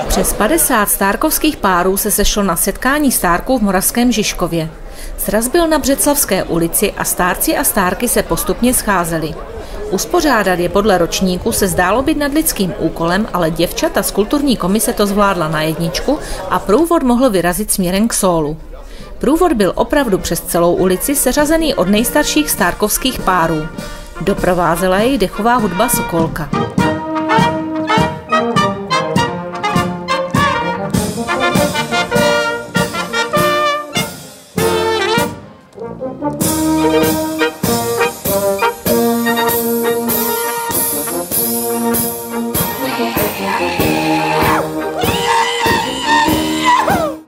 Přes 50 stárkovských párů se sešlo na setkání stárků v Moravském Žižkově. Sraz byl na Břeclavské ulici a stárci a stárky se postupně scházeli. Uspořádat je podle ročníku se zdálo být nadlidským úkolem, ale děvčata z kulturní komise to zvládla na jedničku a průvod mohl vyrazit směrem k sólu. Průvod byl opravdu přes celou ulici seřazený od nejstarších stárkovských párů. Doprovázela jej dechová hudba Sokolka.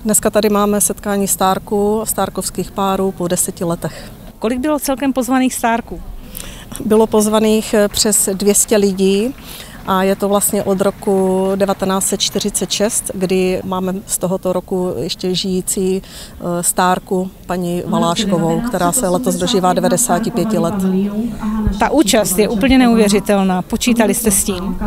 Dneska tady máme setkání stárků, stárkovských párů po 10 letech. Kolik bylo celkem pozvaných stárků? Bylo pozvaných přes 200 lidí a je to vlastně od roku 1946, kdy máme z tohoto roku ještě žijící stárku paní Valáškovou, která se letos dožívá 95 let. Ta účast je úplně neuvěřitelná. Počítali jste s tím?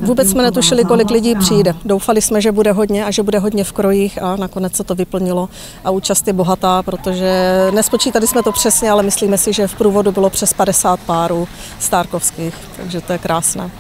Vůbec jsme netušili, kolik lidí přijde. Doufali jsme, že bude hodně a že bude hodně v krojích a nakonec se to vyplnilo. A účast je bohatá, protože nespočítali jsme to přesně, ale myslíme si, že v průvodu bylo přes 50 párů stárkovských, takže to je krásné.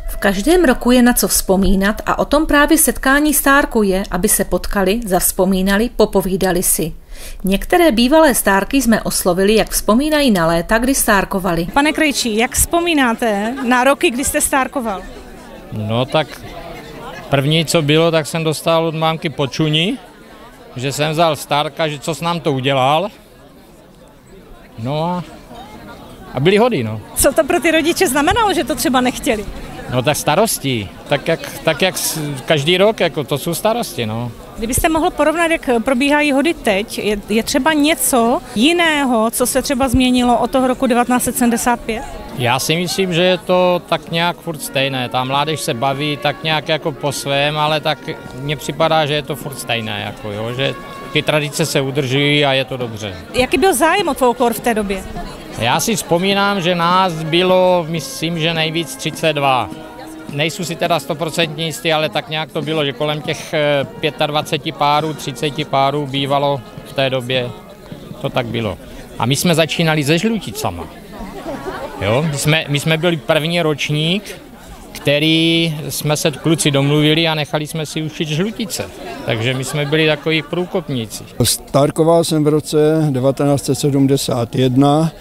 V každém roku je na co vzpomínat a o tom právě setkání stárků je, aby se potkali, zavzpomínali, popovídali si. Některé bývalé stárky jsme oslovili, jak vzpomínají na léta, kdy stárkovali. Pane Krejčí, jak vzpomínáte na roky, kdy jste stárkoval? No tak první, co bylo, tak jsem dostal od mámky počuní, že jsem vzal stárka, že co s nám to udělal. No a byli hody, no. Co to pro ty rodiče znamenalo, že to třeba nechtěli? No tak starosti, tak jak každý rok, jako to jsou starosti, no. Kdybyste mohl porovnat, jak probíhají hody teď, je třeba něco jiného, co se třeba změnilo od toho roku 1975? Já si myslím, že je to tak nějak furt stejné. Ta mládež se baví tak nějak jako po svém, ale tak mně připadá, že je to furt stejné, jako jo, že ty tradice se udržují a je to dobře. Jaký byl zájem o folklor v té době? Já si vzpomínám, že nás bylo, myslím, že nejvíc 32. Nejsou si teda 100% jistý, ale tak nějak to bylo, že kolem těch 25 párů, 30 párů bývalo v té době, to tak bylo. A my jsme začínali se žluticama. Jo? My jsme byli první ročník, který jsme se kluci domluvili a nechali jsme si učit žlutice. Takže my jsme byli takový průkopníci. Stárkoval jsem v roce 1971,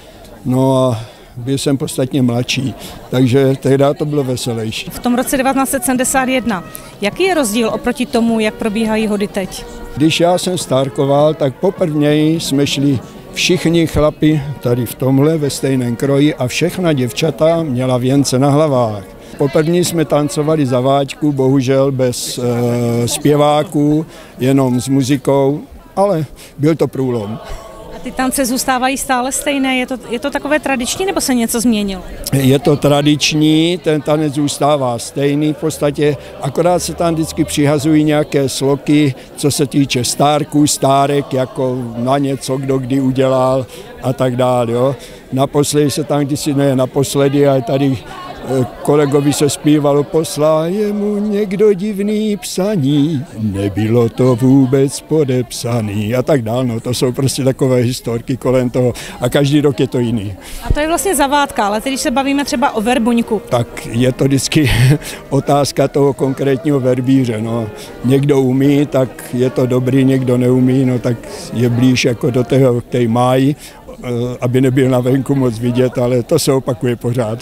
no a byl jsem podstatně mladší, takže tehdy to bylo veselější. V tom roce 1971, jaký je rozdíl oproti tomu, jak probíhají hody teď? Když já jsem stárkoval, tak poprvé jsme šli všichni chlapi tady v tomhle ve stejném kroji a všechna děvčata měla věnce na hlavách. Poprvé jsme tancovali za váčku, bohužel bez zpěváků, jenom s muzikou, ale byl to průlom. A ty tance zůstávají stále stejné? Je to takové tradiční, nebo se něco změnilo? Je to tradiční, ten tanec zůstává stejný v podstatě, akorát se tam vždycky přihazují nějaké sloky, co se týče stárků, stárek, jako na něco, kdo kdy udělal a tak dále. Jo. Naposledy se tam naposledy, ale tady kolegovi se zpívalo, poslal jemu někdo divný psaní, nebylo to vůbec podepsaný a tak dále. No, to jsou prostě takové historky kolem toho a každý rok je to jiný. A to je vlastně zavádka, ale když se bavíme třeba o verbuňku. Tak je to vždycky otázka toho konkrétního verbíře. No. Někdo umí, tak je to dobrý, někdo neumí, no tak je blíž jako do té máji, aby nebyl na venku moc vidět, ale to se opakuje pořád.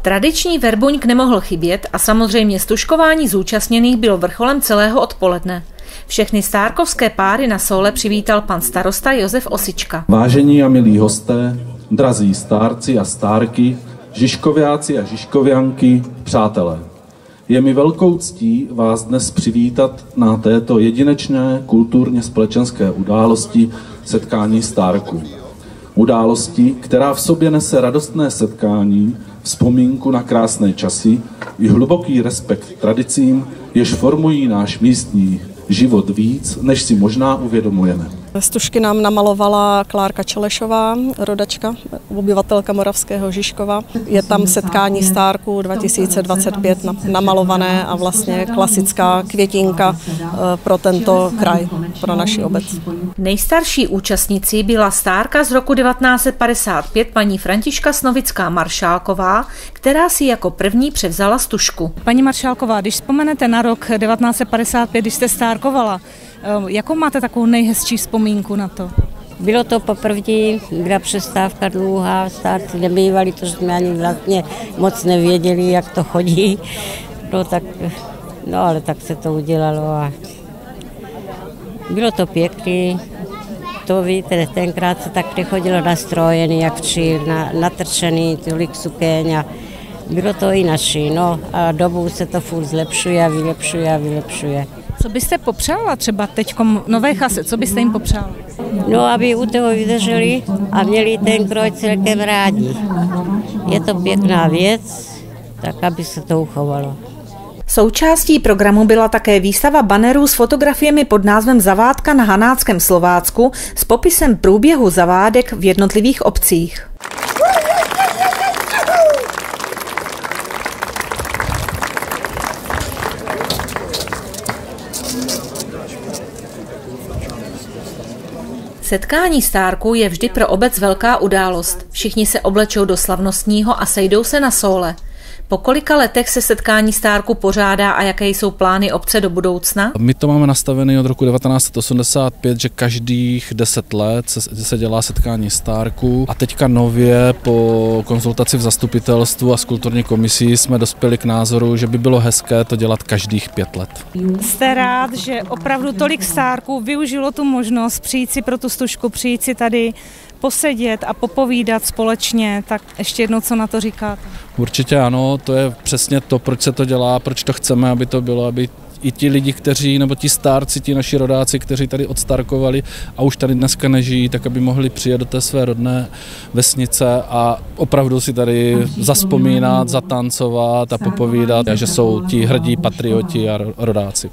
Tradiční verbuňk nemohl chybět a samozřejmě stužkování zúčastněných bylo vrcholem celého odpoledne. Všechny stárkovské páry na Soule přivítal pan starosta Josef Osička. Vážení a milí hosté, drazí stárci a stárky, Žižkováci a Žižkovianky, přátelé. Je mi velkou ctí vás dnes přivítat na této jedinečné kulturně společenské události setkání stárků. Události, která v sobě nese radostné setkání, vzpomínku na krásné časy i hluboký respekt k tradicím, jež formují náš místní život víc, než si možná uvědomujeme. Stužky nám namalovala Klárka Čelešová, rodačka, obyvatelka Moravského Žižkova. Je tam setkání stárků 2025 namalované a vlastně klasická květinka pro tento kraj, pro naši obec. Nejstarší účastnicí byla stárka z roku 1955 paní Františka Snovická Maršálková, která si jako první převzala stužku. Paní Maršálková, když vzpomenete na rok 1955, když jste stárkovala, jakou máte takovou nejhezčí vzpomínku na to? Bylo to poprvé, byla přestávka dlouhá, stárci nebývali, to jsme ani vlastně moc nevěděli, jak to chodí. No ale tak se to udělalo a bylo to pěkný. To víte, tenkrát se tak nechodilo nastrojený, jak včil, natrčený, tolik sukeň a bylo to inačí. No a dobou se to furt zlepšuje a vylepšuje a vylepšuje. Co byste popřála třeba teď nové chase, co byste jim popřála? No, aby u toho vydrželi a měli ten kroj celkem rádi. Je to pěkná věc, tak aby se to uchovalo. Součástí programu byla také výstava banerů s fotografiemi pod názvem Zavádka na Hanáckém Slovácku s popisem průběhu zavádek v jednotlivých obcích. Setkání stárků je vždy pro obec velká událost. Všichni se oblečou do slavnostního a sejdou se na Soule. Po kolika letech se setkání stárků pořádá a jaké jsou plány obce do budoucna? My to máme nastavené od roku 1985, že každých 10 let se dělá setkání stárků a teďka nově po konzultaci v zastupitelstvu a s kulturní komisí jsme dospěli k názoru, že by bylo hezké to dělat každých 5 let. Jste rád, že opravdu tolik stárků využilo tu možnost přijít si pro tu stužku, přijít si tady posedět a popovídat společně, tak ještě jednou, co na to říkáte? Určitě ano, to je přesně to, proč se to dělá, proč to chceme, aby to bylo, aby i ti lidi, kteří, nebo ti stárci, ti naši rodáci, kteří tady odstarkovali a už tady dneska nežijí, tak aby mohli přijet do té své rodné vesnice a opravdu si tady zazpomínat, zatancovat a popovídat, že jsou ti hrdí patrioti a rodáci.